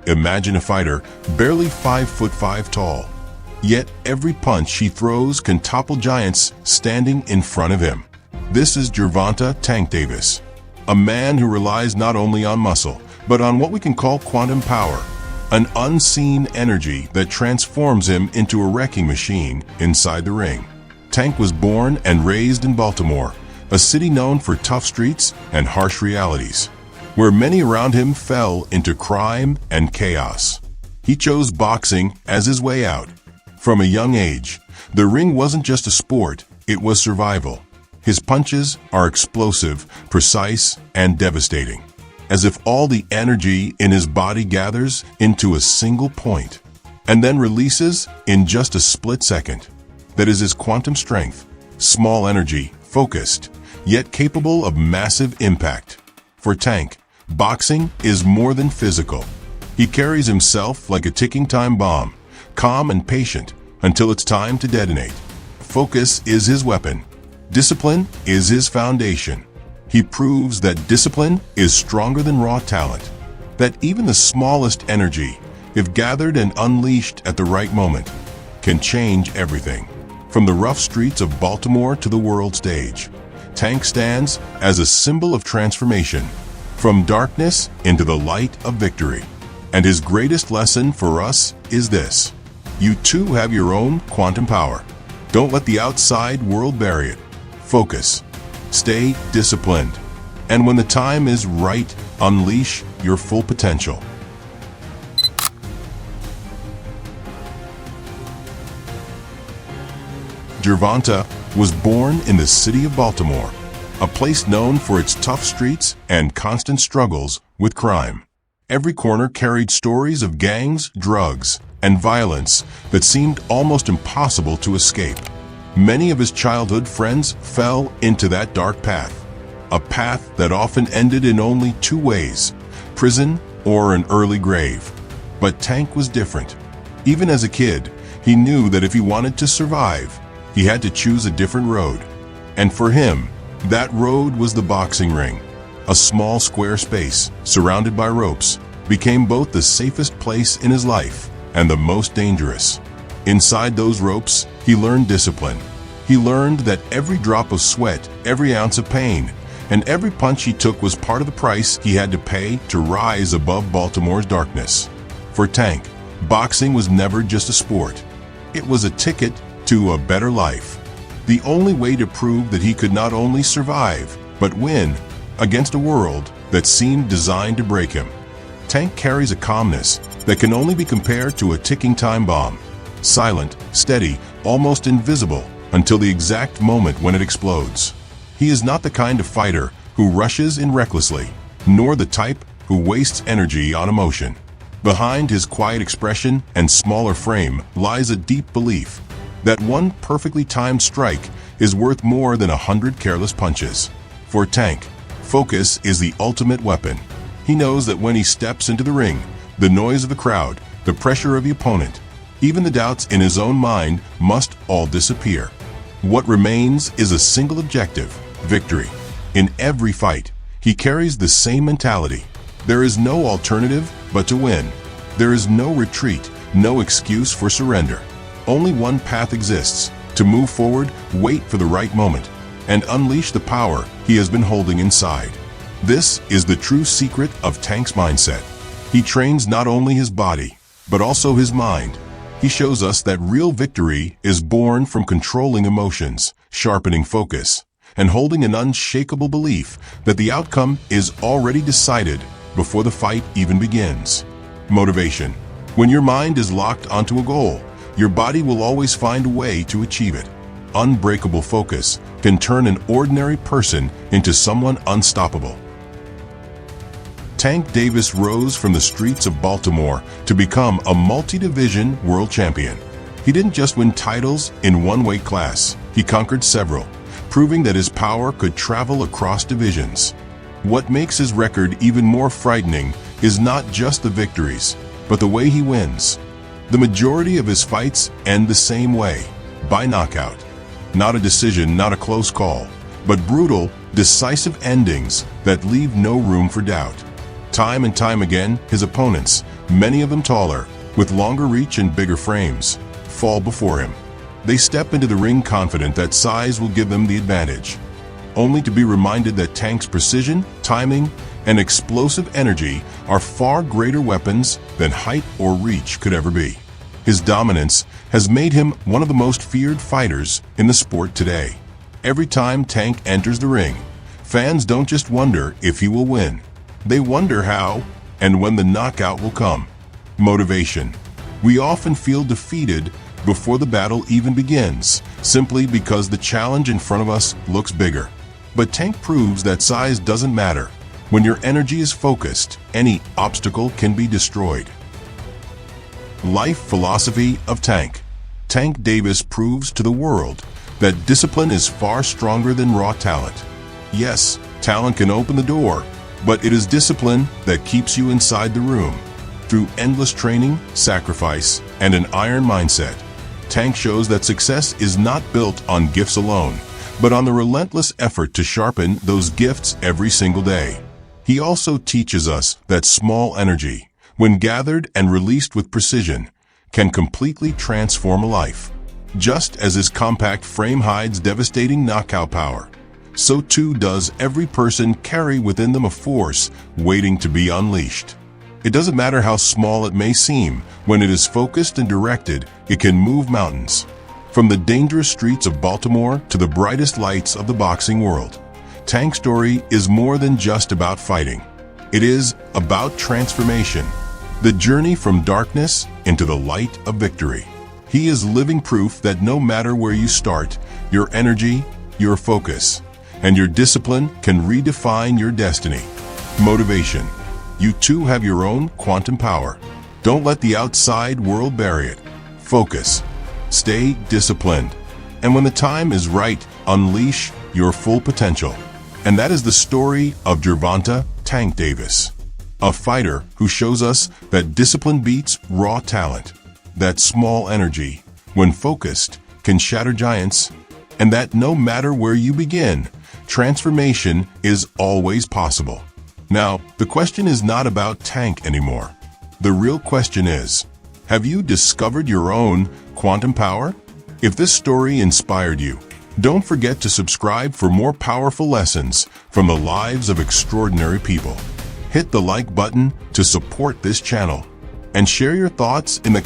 Imagine a fighter barely 5'5" tall. Yet every punch he throws can topple giants standing in front of him. This is Gervonta "Tank" Davis, a man who relies not only on muscle, but on what we can call quantum power, an unseen energy that transforms him into a wrecking machine inside the ring. Tank was born and raised in Baltimore, a city known for tough streets and harsh realities, where many around him fell into crime and chaos. He chose boxing as his way out. From a young age, the ring wasn't just a sport, it was survival. His punches are explosive, precise, and devastating, as if all the energy in his body gathers into a single point and then releases in just a split second. That is his quantum strength, small energy, focused, yet capable of massive impact. For Tank, boxing is more than physical. He carries himself like a ticking time bomb, calm and patient until it's time to detonate. Focus is his weapon. Discipline is his foundation. He proves that discipline is stronger than raw talent, that even the smallest energy, if gathered and unleashed at the right moment, can change everything. From the rough streets of Baltimore to the world stage, Tank stands as a symbol of transformation, from darkness into the light of victory. And his greatest lesson for us is this: you too have your own quantum power. Don't let the outside world bury it. Focus. Stay disciplined. And when the time is right, unleash your full potential. Gervonta was born in the city of Baltimore, a place known for its tough streets and constant struggles with crime. Every corner carried stories of gangs, drugs, and violence that seemed almost impossible to escape. Many of his childhood friends fell into that dark path, a path that often ended in only two ways: prison or an early grave. But Tank was different. Even as a kid, he knew that if he wanted to survive, he had to choose a different road. And for him, that road was the boxing ring. A small square space, surrounded by ropes, became both the safest place in his life and the most dangerous. Inside those ropes, he learned discipline. He learned that every drop of sweat, every ounce of pain, and every punch he took was part of the price he had to pay to rise above Baltimore's darkness. For Tank, boxing was never just a sport. It was a ticket to a better life. The only way to prove that he could not only survive, but win against a world that seemed designed to break him. Tank carries a calmness that can only be compared to a ticking time bomb. Silent, steady, almost invisible, until the exact moment when it explodes. He is not the kind of fighter who rushes in recklessly, nor the type who wastes energy on emotion. Behind his quiet expression and smaller frame lies a deep belief that one perfectly timed strike is worth more than 100 careless punches. For Tank, focus is the ultimate weapon. He knows that when he steps into the ring, the noise of the crowd, the pressure of the opponent, even the doubts in his own mind must all disappear. What remains is a single objective: victory. In every fight, he carries the same mentality. There is no alternative but to win. There is no retreat, no excuse for surrender. Only one path exists: to move forward, wait for the right moment, and unleash the power he has been holding inside. This is the true secret of Tank's mindset. He trains not only his body, but also his mind. He shows us that real victory is born from controlling emotions, sharpening focus, and holding an unshakable belief that the outcome is already decided before the fight even begins. Motivation. When your mind is locked onto a goal, your body will always find a way to achieve it. Unbreakable focus can turn an ordinary person into someone unstoppable. Tank Davis rose from the streets of Baltimore to become a multi-division world champion. He didn't just win titles in one weight class, he conquered several, proving that his power could travel across divisions. What makes his record even more frightening is not just the victories, but the way he wins. The majority of his fights end the same way, by knockout. Not a decision, not a close call, but brutal, decisive endings that leave no room for doubt. Time and time again, his opponents, many of them taller, with longer reach and bigger frames, fall before him. They step into the ring confident that size will give them the advantage, only to be reminded that Tank's precision, timing, and explosive energy are far greater weapons than height or reach could ever be. His dominance has made him one of the most feared fighters in the sport today. Every time Tank enters the ring, fans don't just wonder if he will win. They wonder how and when the knockout will come. Motivation. We often feel defeated before the battle even begins, simply because the challenge in front of us looks bigger. But Tank proves that size doesn't matter. When your energy is focused, any obstacle can be destroyed. Life philosophy of Tank. Tank Davis proves to the world that discipline is far stronger than raw talent. Yes, talent can open the door, but it is discipline that keeps you inside the room. Through endless training, sacrifice, and an iron mindset, Tank shows that success is not built on gifts alone, but on the relentless effort to sharpen those gifts every single day. He also teaches us that small energy, when gathered and released with precision, can completely transform a life. Just as his compact frame hides devastating knockout power, so too does every person carry within them a force waiting to be unleashed. It doesn't matter how small it may seem, when it is focused and directed, it can move mountains. From the dangerous streets of Baltimore to the brightest lights of the boxing world, Tank's story is more than just about fighting. It is about transformation, the journey from darkness into the light of victory. He is living proof that no matter where you start, your energy, your focus, and your discipline can redefine your destiny. Motivation. You too have your own quantum power. Don't let the outside world bury it. Focus. Stay disciplined. And when the time is right, unleash your full potential. And that is the story of Gervonta Tank Davis, a fighter who shows us that discipline beats raw talent, that small energy, when focused, can shatter giants, and that no matter where you begin, transformation is always possible. Now, the question is not about Tank anymore. The real question is, have you discovered your own quantum power? If this story inspired you, don't forget to subscribe for more powerful lessons from the lives of extraordinary people. Hit the like button to support this channel and share your thoughts in the